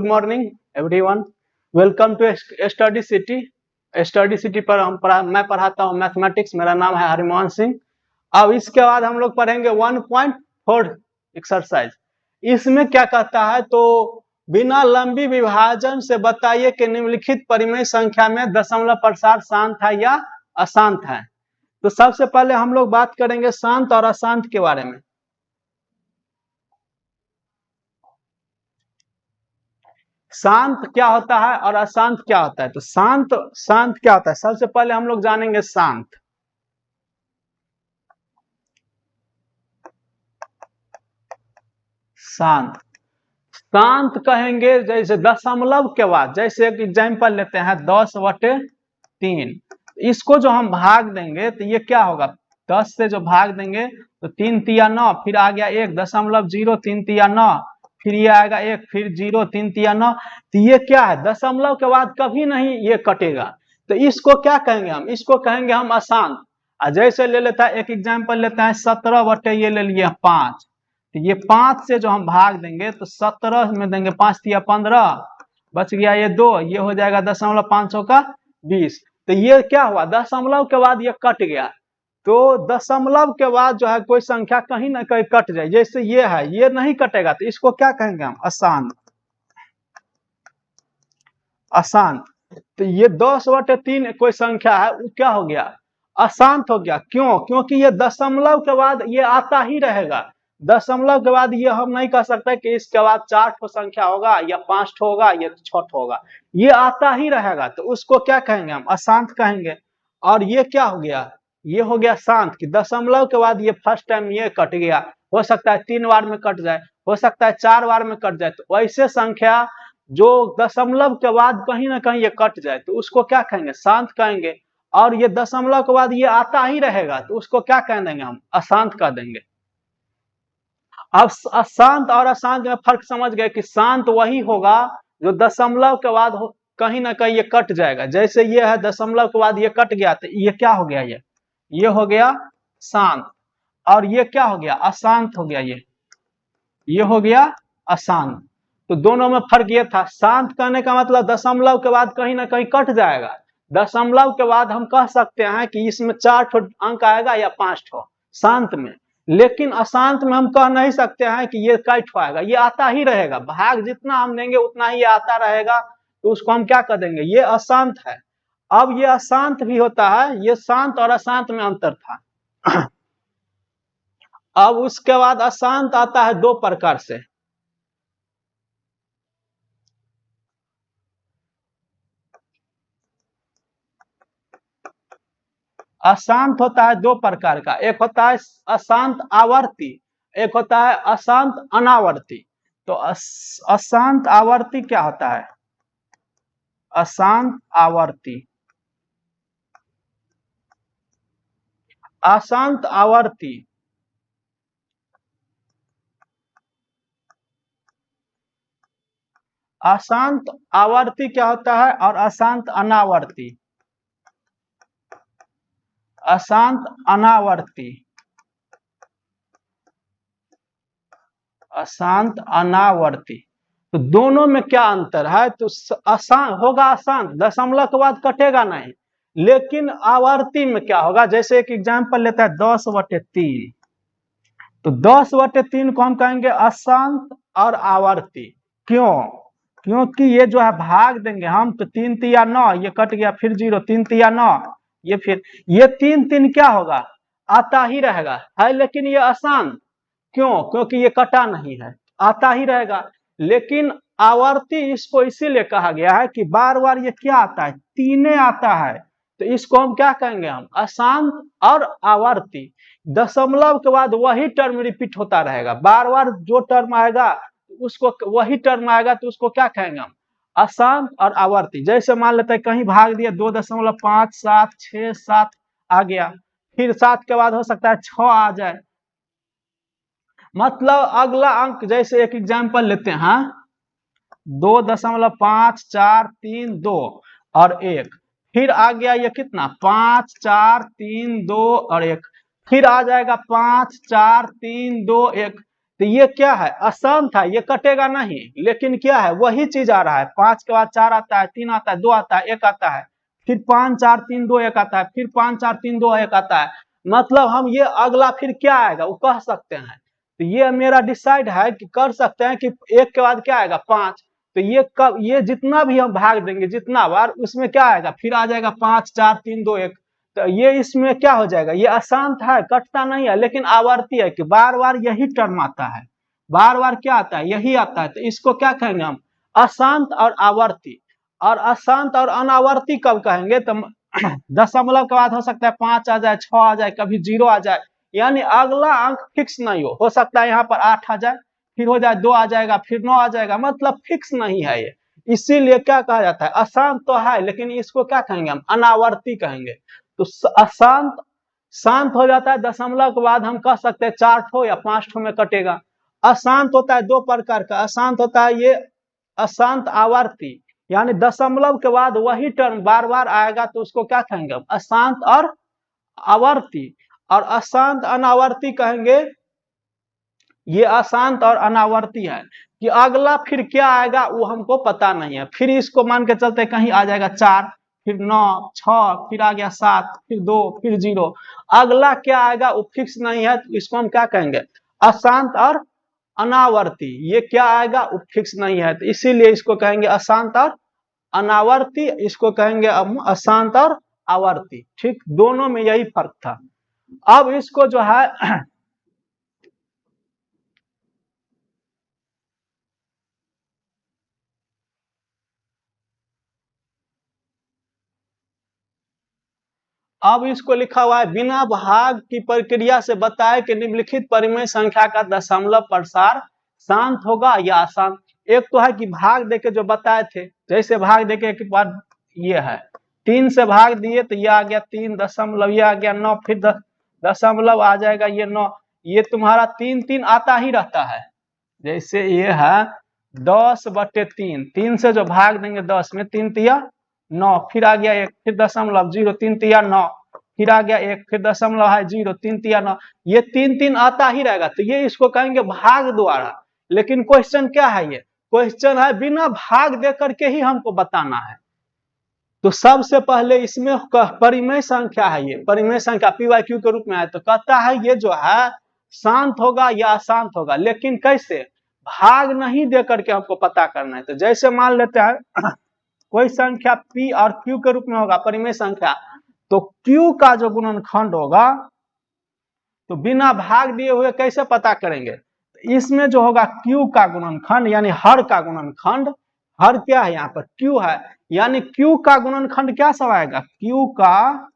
Good morning everyone. Welcome to Study City. Study City पर मैं पढ़ाता हूँ मैथमेटिक्स। मेरा नाम है हरिमोहन सिंह। अब इसके बाद हम लोग पढ़ेंगे 1.4 एक्सरसाइज। इसमें क्या कहता है, तो बिना लंबी विभाजन से बताइए कि निम्नलिखित परिमेय संख्या में दशमलव प्रसार शांत है या अशांत है। तो सबसे पहले हम लोग बात करेंगे शांत और अशांत के बारे में। शांत क्या होता है और अशांत क्या होता है। तो शांत शांत क्या होता है, सबसे पहले हम लोग जानेंगे शांत। शांत शांत कहेंगे जैसे दशमलव के बाद, जैसे एक एग्जांपल लेते हैं 10/3। इसको जो हम भाग देंगे तो ये क्या होगा, 10 से जो भाग देंगे तो 3 तिया 9, फिर आ गया 1.0 3 तिया 9, फिर ये आएगा 1, फिर 0 3 तिया 9। तो ये क्या है, दशमलव के बाद कभी नहीं ये कटेगा। तो इसको क्या कहेंगे हम, इसको कहेंगे हम अशांत। जैसे ले लेता है एक एग्जाम्पल लेते हैं 17 ये ले लिए 5। तो ये 5 से जो हम भाग देंगे तो 17 में देंगे 5 तिया 15, बच गया ये 2, ये हो जाएगा 0.520। तो ये क्या हुआ, दशमलव के बाद ये कट गया। तो दशमलव के बाद जो है कोई संख्या कहीं ना कहीं कट जाए, जैसे ये है, ये नहीं कटेगा, तो इसको क्या कहेंगे हम, अशांत। अशांत। तो ये 10/3 कोई संख्या है, वो क्या हो गया, अशांत हो गया। क्यों, क्योंकि ये दशमलव के बाद ये आता ही रहेगा। दशमलव के बाद ये हम नहीं कह सकते कि इसके बाद 4 ठो संख्या होगा या 5 ठो होगा या 6 ठो होगा, ये आता ही रहेगा। तो उसको क्या कहेंगे हम, अशांत कहेंगे। और ये क्या हो गया, ये हो गया शांत कि दशमलव के बाद ये फर्स्ट टाइम ये कट गया। हो सकता है 3 बार में कट जाए, हो सकता है 4 बार में कट जाए। तो वैसे संख्या जो दशमलव के बाद कहीं ना कहीं ये कट जाए तो उसको क्या कहेंगे, शांत कहेंगे। और ये दशमलव के बाद ये आता ही रहेगा तो उसको क्या कह देंगे हम, अशांत कह देंगे। अब अशांत और अशांत में फर्क समझ गए कि शांत वही होगा जो दशमलव के बाद कहीं ना कहीं ये कट जाएगा। जैसे ये है, दशमलव के बाद ये कट गया तो ये क्या हो गया, ये हो गया शांत। और ये क्या हो गया, अशांत हो गया। ये हो गया अशांत। तो दोनों में फर्क ये था, शांत कहने का मतलब दशमलव के बाद कहीं ना कहीं कट जाएगा। दशमलव के बाद हम कह सकते हैं कि इसमें 4 ठो अंक आएगा या 5 ठो शांत में। लेकिन अशांत में हम कह नहीं सकते हैं कि ये कई ठो आएगा, ये आता ही रहेगा। भाग जितना हम देंगे उतना ही ये आता रहेगा। तो उसको हम क्या कर देंगे, ये अशांत है। अब ये अशांत भी होता है, ये शांत और अशांत में अंतर था। अब उसके बाद अशांत आता है 2 प्रकार से। अशांत होता है 2 प्रकार का, एक होता है अशांत आवर्ती, एक होता है अशांत अनावर्ती। तो अशांत आवर्ती क्या होता है, अशांत आवर्ती, अशांत आवर्ती, अशांत आवर्ती क्या होता है, और अशांत अनावर्ती, अशांत अनावर्ती, अशांत अनावर्ती। तो दोनों में क्या अंतर है, तो अशांत होगा, अशांत दशमलव के बाद कटेगा नहीं। लेकिन आवर्ती में क्या होगा, जैसे एक एग्जांपल लेता है 10/3। तो 10/3 को हम कहेंगे अशांत और आवर्ती। क्यों, क्योंकि ये जो है भाग देंगे हम तो 3 तिया 9, ये कट गया, फिर 0 3 तिया 9, ये फिर ये 3 3 क्या होगा, आता ही रहेगा है। लेकिन ये अशांत, क्यों, क्योंकि ये कटा नहीं है, आता ही रहेगा। लेकिन आवर्ती इसको इसीलिए कहा गया है कि बार बार ये क्या आता है, तीने आता है। तो इसको हम क्या कहेंगे, हम अशांत और आवर्ती। दशमलव के बाद वही टर्म रिपीट होता रहेगा, बार बार जो टर्म आएगा उसको, वही टर्म आएगा तो उसको क्या कहेंगे हम, अशांत और आवर्ती। जैसे मान लेते हैं कहीं भाग दिया 2.57667 आ गया, फिर 7 के बाद हो सकता है 6 आ जाए। मतलब अगला अंक, जैसे एक एग्जांपल लेते हैं 2.5432 और 1, फिर आ गया ये कितना 5432 और 1, फिर आ जाएगा 5432 1। तो ये क्या है, अशांत है, ये कटेगा नहीं, लेकिन क्या है, वही चीज आ रहा है। 5 के बाद 4 आता है, 3 आता है, 2 आता है, 1 आता है, फिर 5 4 3 2 1 आता है, फिर 5 4 3 2 1 आता है। मतलब हम ये अगला फिर क्या आएगा वो कह सकते हैं। तो ये मेरा डिसाइड है कि कर सकते हैं कि 1 के बाद क्या आएगा, 5। तो ये कब, ये जितना भी हम भाग देंगे जितना बार, उसमें क्या आएगा, फिर आ जाएगा 5 4 3 2 1। तो ये इसमें क्या हो जाएगा, ये अशांत है, कटता नहीं है, लेकिन आवर्ती है कि बार बार यही टर्म आता है, बार बार क्या आता है, यही आता है। तो इसको क्या कहेंगे हम, अशांत और आवर्ती। और अशांत और अनावर्ती कब कहेंगे, तो दशमलव के बाद हो सकता है 5 आ जाए, 6 आ जाए, कभी 0 आ जाए, यानी अगला अंक फिक्स नहीं हो सकता है यहाँ पर 8 आ जाए, फिर हो जाए 2 आ जाएगा, फिर 9 आ जाएगा, मतलब फिक्स नहीं है ये। इसीलिए क्या कहा जाता है, अशांत तो है लेकिन इसको क्या कहेंगे हम, अनावर्ती कहेंगे। तो अशांत शांत हो जाता है दशमलव के बाद, हम कह सकते हैं 4 ठो या 5 ठो में कटेगा। अशांत होता है 2 प्रकार का, अशांत होता है ये अशांत आवर्ती, यानी दशमलव के बाद वही टर्म बार बार आएगा, तो उसको क्या कहेंगे हम, अशांत और आवर्ती। और अशांत अनावर्ती कहेंगे, ये अशांत और अनावर्ती है कि अगला फिर क्या आएगा वो हमको पता नहीं है। फिर इसको मान के चलते कहीं आ जाएगा 4, फिर 9 6, फिर आ गया 7, फिर 2, फिर 0, अगला क्या आएगा वो फिक्स नहीं है। तो इसको हम क्या कहेंगे, अशांत और अनावर्ती। ये क्या आएगा वो फिक्स नहीं है, तो इसीलिए इसको कहेंगे अशांत और अनावर्ती, इसको कहेंगे अशांत और आवर्ती। ठीक, दोनों में यही फर्क था। अब इसको जो है अब इसको लिखा हुआ है, बिना भाग की प्रक्रिया से बताए कि निम्नलिखित परिमेय संख्या का दशमलव प्रसार शांत होगा या अशांत। एक तो है कि भाग देके जो बताए थे, जैसे भाग देके के बाद ये है 3 से भाग दिए तो ये आ गया 3 दशमलव, ये आ गया 9, फिर दशमलव आ जाएगा ये 9, ये तुम्हारा 3 3 आता ही रहता है। जैसे ये है 10/3, 3 से जो भाग देंगे 10 में, 3 तिया 9, फिर आ गया 1, फिर दशमलव 0, 3 तिया 9, फिर आ गया 1, फिर दशमलव है 0, 3 तिया 9, ये 3 3 आता ही रहेगा। तो ये इसको कहेंगे भाग द्वारा। लेकिन क्वेश्चन क्या है, ये क्वेश्चन है बिना भाग दे करके ही हमको बताना है। तो सबसे पहले इसमें परिमेय संख्या है, ये परिमेय संख्या PYQ के रूप में है, तो कहता है ये जो है शांत होगा या अशांत होगा, लेकिन कैसे, भाग नहीं दे करके हमको पता करना है। तो जैसे मान लेते हैं कोई संख्या P और Q के रूप में होगा परिमेय संख्या, तो Q का जो गुणनखंड होगा, तो बिना भाग दिए हुए कैसे पता करेंगे, तो इसमें जो होगा Q का गुणनखंड यानी हर का गुणनखंड, हर क्या है यहाँ पर Q है, यानी Q का गुणनखंड क्या सब आएगा, Q का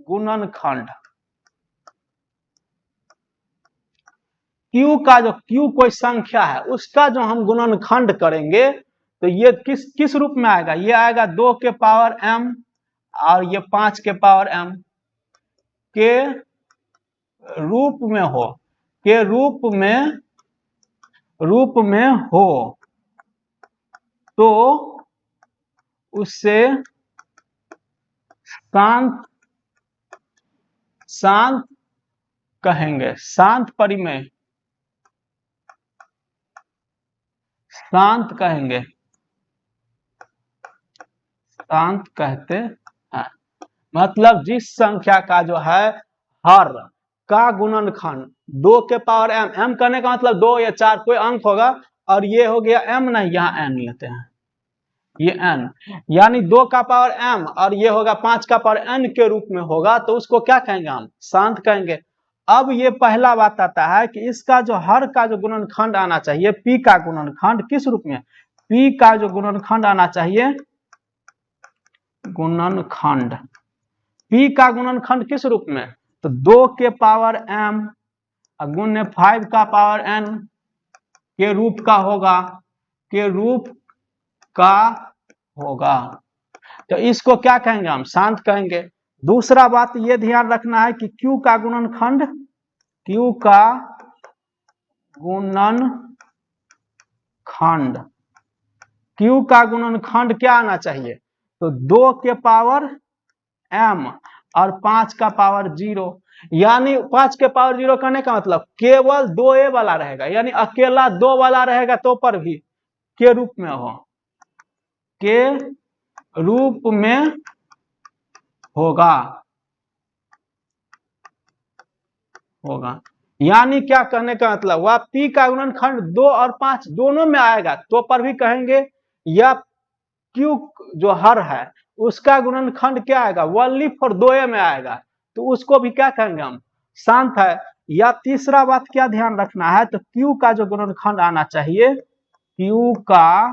गुणनखंड, Q का जो Q कोई संख्या है उसका जो हम गुणनखंड करेंगे, तो ये किस किस रूप में आएगा, ये आएगा 2 के पावर m और ये 5 के पावर m के रूप में हो, के रूप में हो, तो उससे शांत शांत कहेंगे, शांत परिमेय शांत कहेंगे, शांत कहते हैं। मतलब जिस संख्या का जो है हर का गुणनखंड 2 के पावर m, m करने का मतलब 2 या 4 कोई अंक होगा, और ये हो गया m नहीं, यहाँ n लेते हैं, ये n, यानी 2 का पावर m और ये होगा 5 का पावर n के रूप में होगा, तो उसको क्या कहेंगे हम, शांत कहेंगे। अब ये पहला बात आता है कि इसका जो हर का जो गुणनखंड आना चाहिए, p का गुणनखंड किस रूप में, p का जो गुणनखंड आना चाहिए, गुणनखंड p का गुणनखंड किस रूप में, तो 2 के पावर m गुण्य 5 का पावर n के रूप का होगा, के रूप का होगा। तो इसको क्या कहेंगे हम, शांत कहेंगे। दूसरा बात ये ध्यान रखना है कि Q का गुणनखंड, Q का गुणनखंड, Q का गुणनखंड क्या आना चाहिए, तो 2 के पावर m और 5 का पावर 0, यानी 5 के पावर 0 करने का मतलब केवल 2a वाला रहेगा, यानी अकेला 2 वाला रहेगा तो पर भी के रूप में हो, के रूप में होगा होगा यानी क्या कहने का मतलब वह p का गुणनखंड 2 और 5 दोनों में आएगा तो पर भी कहेंगे, या q जो हर है उसका गुणनखंड क्या आएगा ओनली फॉर 2a में आएगा तो उसको भी क्या कहेंगे हम शांत है। या तीसरा बात क्या ध्यान रखना है, तो q का जो गुणनखंड आना चाहिए, q का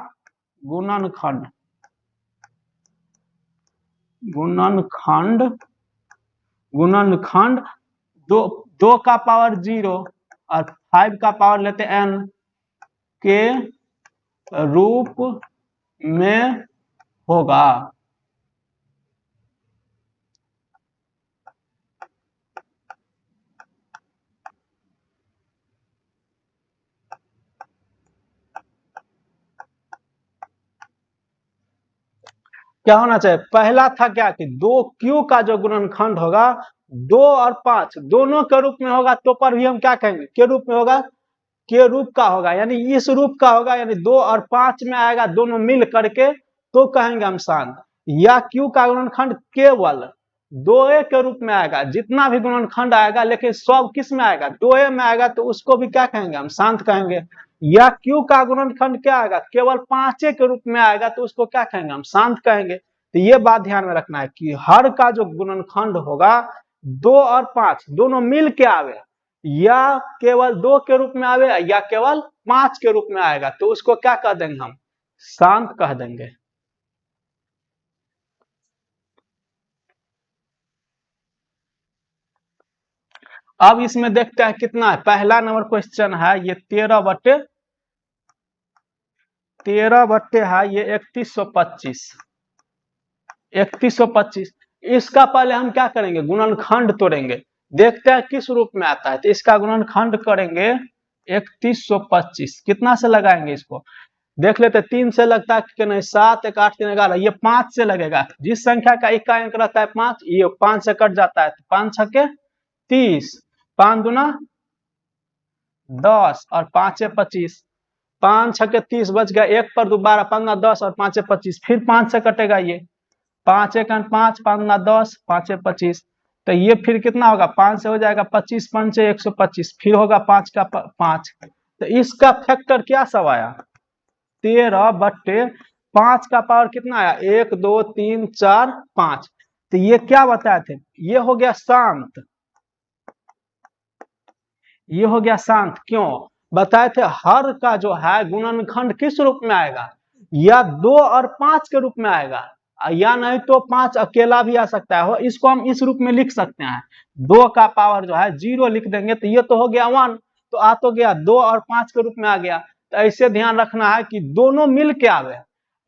गुणनखंड गुणनखंड गुणनखंड 2 का पावर 0 और 5 का पावर लेते n के रूप में होगा। क्या होना चाहिए, पहला था क्या कि 2q का जो गुणनखंड होगा 2 और 5 दोनों के रूप में होगा तो पर भी हम क्या कहेंगे के रूप में होगा, के रूप का होगा, यानी इस रूप का होगा, यानी 2 और 5 में आएगा दोनों मिल करके तो कहेंगे हम शांत। या q का गुणनखंड केवल 2a के रूप में आएगा, जितना भी गुणनखंड आएगा लेकिन सब किस में आएगा 2a में आएगा तो उसको भी क्या कहेंगे हम शांत कहेंगे। या q का गुणनखंड क्या आएगा केवल 5 के रूप में आएगा तो उसको क्या कहेंगे हम शांत कहेंगे। तो ये बात ध्यान में रखना है कि हर का जो गुणनखंड होगा 2 और 5 दोनों मिल के आवे, या केवल 2 के रूप में आवे या केवल 5 के रूप में आएगा तो उसको क्या कह देंगे हम शांत कह देंगे। अब इसमें देखते हैं कितना है, पहला नंबर क्वेश्चन है ये 13 बट्टे है ये 3125 इसका पहले हम क्या करेंगे गुणनखंड तोड़ेंगे, देखते हैं किस रूप में आता है। तो इसका गुणनखंड करेंगे 3125, कितना से लगाएंगे इसको देख लेते, 3 से लगता है कि नहीं, 7 1 8 3 11, ये 5 से लगेगा, जिस संख्या का इक्का अंक रहता है 5 ये 5 से कट जाता है, 5 छके 30, 5 दूना 10 और 5 25, 5 छके 30 बच गया, 1 पर 12 15 10 और 5 25, फिर 5 से कटेगा ये 5 1 5 5 9 10 5 25, तो ये फिर कितना होगा 5 से हो जाएगा 25 5 125, फिर होगा 5 का 5, तो इसका फैक्टर क्या सब आया 13/5 का पावर कितना आया 1 2 3 4 5, तो ये क्या बताए थे ये हो गया शांत, ये हो गया शांत। क्यों बताए थे हर का जो है गुणनखंड किस रूप में आएगा, या 2 और 5 के रूप में आएगा, या नहीं तो 5 अकेला भी आ सकता है, इसको हम इस रूप में लिख सकते हैं 2 का पावर जो है 0 लिख देंगे तो ये तो हो गया 1, तो आ तो गया 2 और 5 के रूप में आ गया। तो ऐसे ध्यान रखना है कि दोनों मिल के आवे,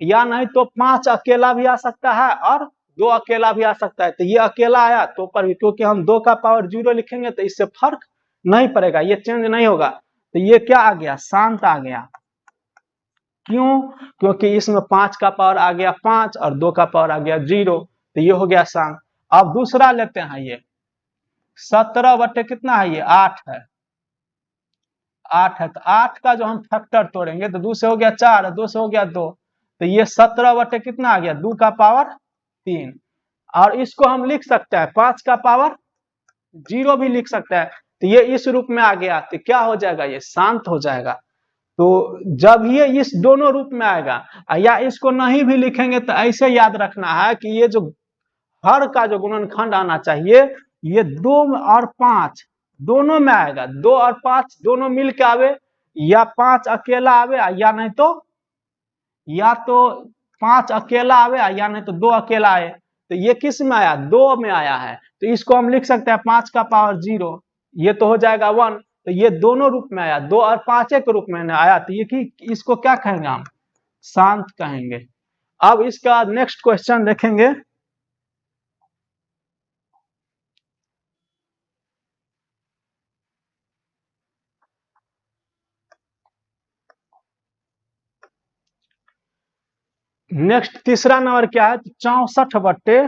या नहीं तो 5 अकेला भी आ सकता है और 2 अकेला भी आ सकता है, तो ये अकेला आया तो पर भी क्योंकि हम 2 का पावर 0 लिखेंगे तो इससे फर्क नहीं पड़ेगा, ये चेंज नहीं होगा, तो ये क्या आ गया शांत आ गया। क्यों, क्योंकि इसमें 5 का पावर आ गया 5 और 2 का पावर आ गया 0, तो ये हो गया शांत। अब दूसरा लेते हैं, ये 17 बटे कितना है ये 8 है, 8 है, तो 8 का जो हम फैक्टर तोड़ेंगे तो 2 से हो गया 4 और 2 से हो गया 2, तो ये 17 बटे कितना आ गया 2 का पावर 3, और इसको हम लिख सकते हैं 5 का पावर 0 भी लिख सकते हैं, तो ये इस रूप में आ गया, तो क्या हो जाएगा ये शांत हो जाएगा। तो जब ये इस दोनों रूप में आएगा, या इसको नहीं भी लिखेंगे तो ऐसे याद रखना है कि ये जो हर का जो गुणनखंड आना चाहिए ये 2 और 5 दोनों में आएगा, 2 और 5 दोनों मिल के आवे, या 5 अकेला आवे या नहीं तो, या तो 5 अकेला आवे या नहीं तो 2 अकेला आए, तो ये किस में आया 2 में आया है, तो इसको हम लिख सकते हैं 5 का पावर 0, ये तो हो जाएगा 1, तो ये दोनों रूप में आया 2 और 5 के रूप में आया, तो ये कि इसको क्या कहेंगे हम शांत कहेंगे। अब इसका नेक्स्ट क्वेश्चन देखेंगे, नेक्स्ट तीसरा नंबर क्या है 64 बट्टे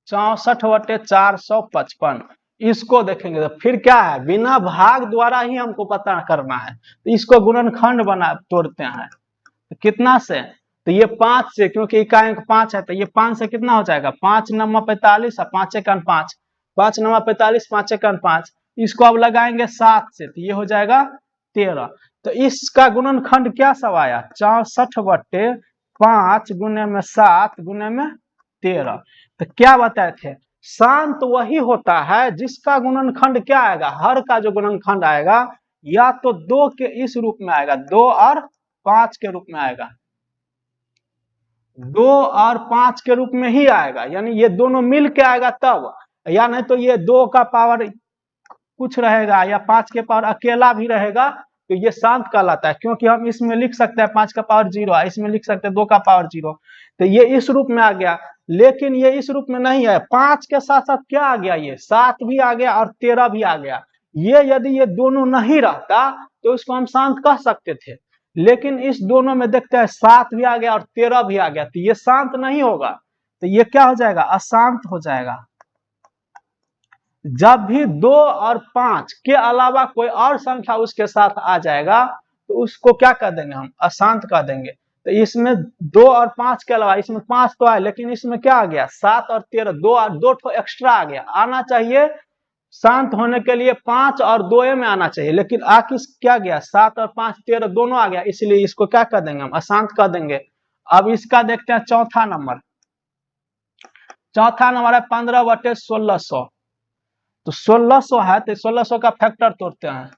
64/455। इसको देखेंगे तो फिर क्या है, बिना भाग द्वारा ही हमको पता करना है, तो इसको गुणनखंड बना तोड़ते हैं। तो कितना से, तो ये 5 से, क्योंकि इकाई अंक 5 है, तो ये 5 से कितना हो जाएगा, 5 9 45 और 5 1 5, 5 9 45, 5 1 5। इसको अब लगाएंगे 7 से, तो ये हो जाएगा 13। तो इसका गुणनखंड क्या सब आया, 64/5 गुने में 7 गुने में 13। तो क्या बताए थे, शांत वही होता है जिसका गुणनखंड क्या आएगा, हर का जो गुणनखंड आएगा या तो 2 के इस रूप में आएगा, 2 और 5 के रूप में आएगा, 2 और 5 के रूप में ही आएगा, यानी ये दोनों मिल के आएगा तब, या नहीं तो ये 2 का पावर कुछ रहेगा या 5 के पावर अकेला भी रहेगा, तो ये शांत कहलाता है। क्योंकि हम इसमें लिख सकते हैं 5 का पावर 0, इसमें लिख सकते हैं 2 का पावर 0, तो ये इस रूप में आ गया। लेकिन ये इस रूप में नहीं है, 5 के साथ साथ क्या आ गया, ये 7 भी आ गया और 13 भी आ गया। ये यदि ये दोनों नहीं रहता तो इसको हम शांत कह सकते थे, लेकिन इस दोनों में देखते हैं 7 भी आ गया और 13 भी आ गया, तो ये शांत नहीं होगा, तो ये क्या हो जाएगा, अशांत हो जाएगा। जब भी 2 और 5 के अलावा कोई और संख्या उसके साथ आ जाएगा तो उसको क्या कर देंगे, हम अशांत कर देंगे। तो इसमें 2 और 5 के अलावा, इसमें 5 तो है लेकिन इसमें क्या आ गया, 7 और 13, 2 ठो एक्स्ट्रा आ गया। आना चाहिए शांत होने के लिए 5 और 2 में आना चाहिए, लेकिन क्या गया, 7 और 5 13 दोनों आ गया, इसलिए इसको क्या कर देंगे, हम अशांत कर देंगे। अब इसका देखते हैं चौथा नंबर। चौथा नंबर है 15/1600। तो 1600 है, तो 1600 का फैक्टर तोड़ते हैं,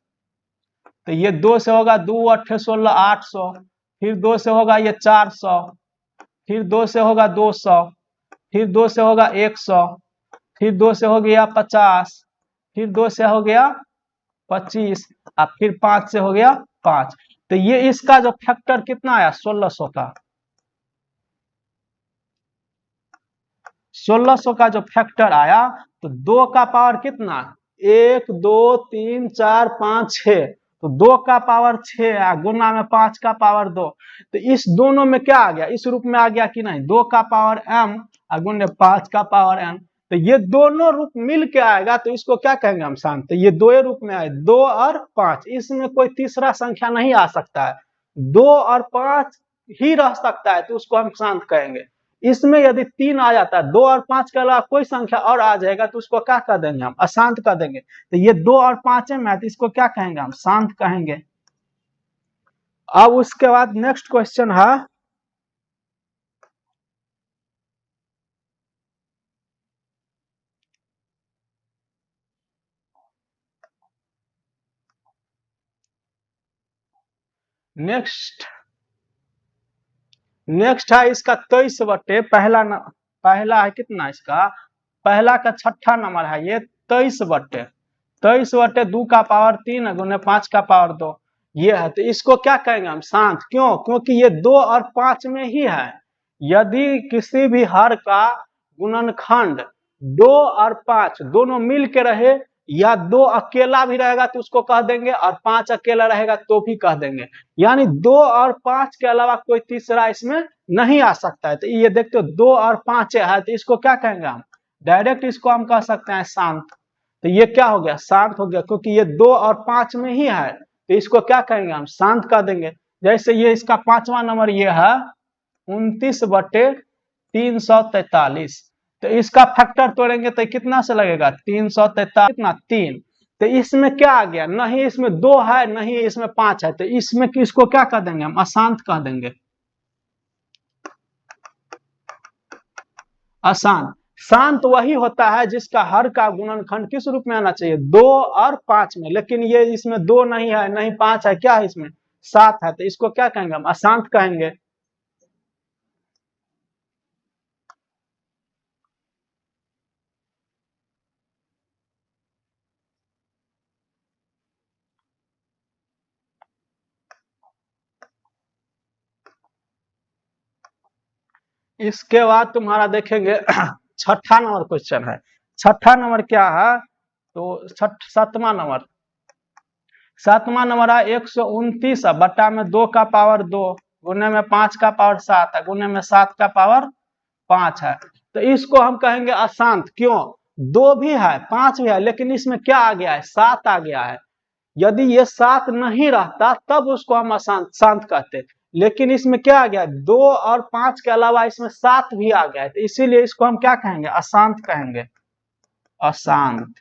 तो ये 2 से होगा 2 8 16 800, फिर 2 से होगा ये 400, फिर 2 से होगा 200, फिर 2 से होगा 100, फिर 2 से हो गया 50, फिर 2 से हो गया 25 और फिर 5 से हो गया 5। तो ये इसका जो फैक्टर कितना आया 1600 का, 1600 का जो फैक्टर आया, तो 2 का पावर कितना, 1 2 3 4 5 6, तो 2 का पावर 6 गुना में 5 का पावर 2, तो इस दोनों में क्या आ गया, इस रूप में आ गया कि नहीं, 2 का पावर m गुने 5 का पावर n। तो ये दोनों रूप मिल के आएगा, तो इसको क्या कहेंगे हम शांत। तो ये 2 रूप में आए, 2 और 5, इसमें कोई तीसरा संख्या नहीं आ सकता है, 2 और 5 ही रह सकता है, तो उसको हम शांत कहेंगे। इसमें यदि 3 आ जाता है, 2 और 5 के अलावा कोई संख्या और आ जाएगा, तो उसको क्या कर देंगे, हम अशांत कर देंगे। तो ये 2 और 5 में है, तो इसको क्या कहेंगे, हम शांत कहेंगे। अब उसके बाद नेक्स्ट क्वेश्चन है नेक्स्ट है इसका 23 पहला पहला है कितना, इसका पहला का छठा नंबर है ये 23/2 का पावर 3 गुने 5 का पावर 2, ये है। तो इसको क्या कहेंगे हम शांत, क्यों, क्योंकि ये 2 और 5 में ही है। यदि किसी भी हर का गुणनखंड 2 और 5 दोनों मिल के रहे, या 2 अकेला भी रहेगा तो उसको कह देंगे, और 5 अकेला रहेगा तो भी कह देंगे, यानी 2 और 5 के अलावा कोई तीसरा इसमें नहीं आ सकता है। तो ये देखते हो 2 और 5 है, तो इसको क्या कहेंगे हम, डायरेक्ट इसको हम कह सकते हैं शांत। तो ये क्या हो गया, शांत हो गया, क्योंकि ये 2 और 5 में ही है, तो इसको क्या कहेंगे, हम शांत कर देंगे। जैसे ये इसका पांचवा नंबर ये है 29/343, तो इसका फैक्टर तोड़ेंगे तो कितना से लगेगा, 343 कितना 3, तो इसमें क्या आ गया, नहीं इसमें 2 है नहीं इसमें 5 है, तो इसमें किसको क्या कर देंगे, हम अशांत कह देंगे। अशांत, शांत वही होता है जिसका हर का गुणनखंड किस रूप में आना चाहिए, 2 और 5 में, लेकिन ये इसमें 2 नहीं है नहीं 5 है, क्या है इसमें 7 है, तो इसको क्या कहेंगे, हम अशांत कहेंगे। इसके बाद तुम्हारा देखेंगे छठा नंबर क्वेश्चन है। छठा नंबर क्या है, तो सातवां नंबर है 129 बटा में 2 का पावर 2 गुने में 5 का पावर 7 गुने में 7 का पावर 5 है। तो इसको हम कहेंगे अशांत। क्यों? 2 भी है 5 भी है, लेकिन इसमें क्या आ गया है? 7 आ गया है। यदि ये 7 नहीं रहता तब उसको हम अशांत शांत कहते, लेकिन इसमें क्या आ गया? 2 और 5 के अलावा इसमें 7 भी आ गया है, तो इसीलिए इसको हम क्या कहेंगे? अशांत कहेंगे, अशांत।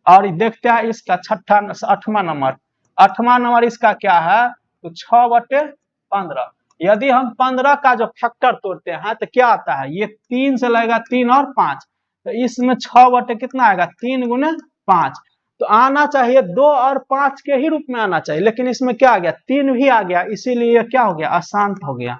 और देखते हैं इसका 8वां नंबर। 8वां नंबर इसका क्या है? तो 6/15। यदि हम 15 का जो फैक्टर तोड़ते हैं तो क्या आता है? ये 3 से लगेगा, 3 और 5, तो इसमें 6 कितना आएगा? 3 गुने 5। तो आना चाहिए 2 और 5 के ही रूप में आना चाहिए, लेकिन इसमें क्या आ गया? 3 भी आ गया, इसीलिए ये क्या हो गया? अशांत हो गया।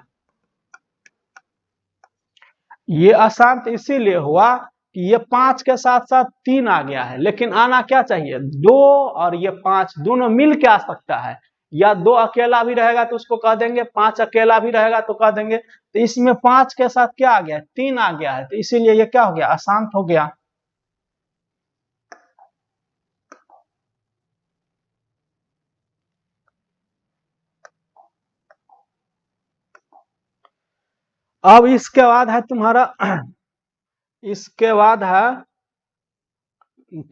ये अशांत इसीलिए हुआ कि ये 5 के साथ साथ 3 आ गया है, लेकिन आना क्या चाहिए? 2 और ये 5 दोनों मिल के आ सकता है, या 2 अकेला भी रहेगा तो उसको कह देंगे, 5 अकेला भी रहेगा तो कह देंगे। तो इसमें 5 के साथ क्या आ गया? 3 आ गया है, तो इसीलिए ये क्या हो गया? अशांत हो गया। अब इसके बाद है तुम्हारा इसके बाद है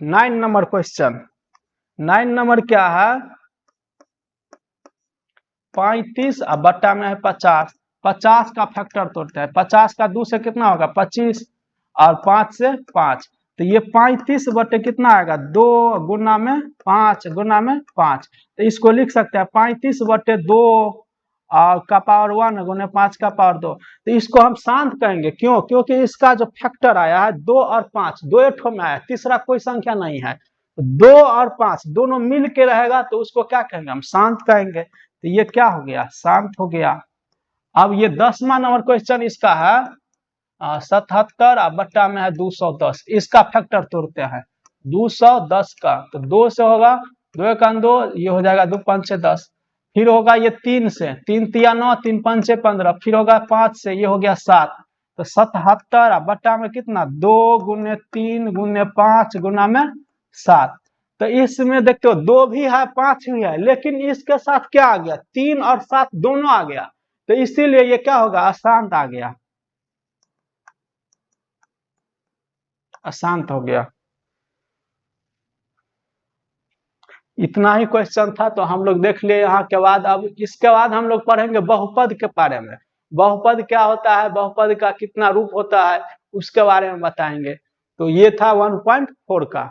9 नंबर क्वेश्चन। 9 नंबर क्या है? 35 और बट्टा में है 50। 50 का फैक्टर तोड़ते हैं। 50 का 2 से कितना होगा? 25, और 5 से 5, तो ये 35 बटे कितना आएगा? 2 गुना में 5 गुना में 5, तो इसको लिख सकते हैं 35 बटे 2 और का पावर 1 गुने 5 का पावर 2। तो इसको हम शांत कहेंगे। क्यों? क्योंकि इसका जो फैक्टर आया है 2 और 5, 2 ठो में आया, तीसरा कोई संख्या नहीं है। 2 और 5 दोनों मिल के रहेगा तो उसको क्या कहेंगे? हम शांत कहेंगे। तो ये क्या हो गया? शांत हो गया। अब ये 10वां नंबर क्वेश्चन इसका है 77 और बट्टा में है 210। इसका फैक्टर तोड़ते हैं 210 का, तो 2 से होगा, 2 एक 2, ये हो जाएगा 2 5 6 10। फिर होगा ये 3 से, 3 तिया 9, 3 5 6 15। फिर होगा 5 से, ये हो गया 7। तो 77 बट्टा में कितना? 2 गुने 3 गुने 5 गुना में 7। तो इसमें देखते हो 2 भी है 5 भी है, लेकिन इसके साथ क्या आ गया? 3 और 7 दोनों आ गया, तो इसीलिए ये क्या होगा? अशांत आ गया, अशांत हो गया। इतना ही क्वेश्चन था, तो हम लोग देख लिए यहाँ के बाद। अब इसके बाद हम लोग पढ़ेंगे बहुपद के बारे में। बहुपद क्या होता है, बहुपद का कितना रूप होता है, उसके बारे में बताएंगे। तो ये था 1.4 का।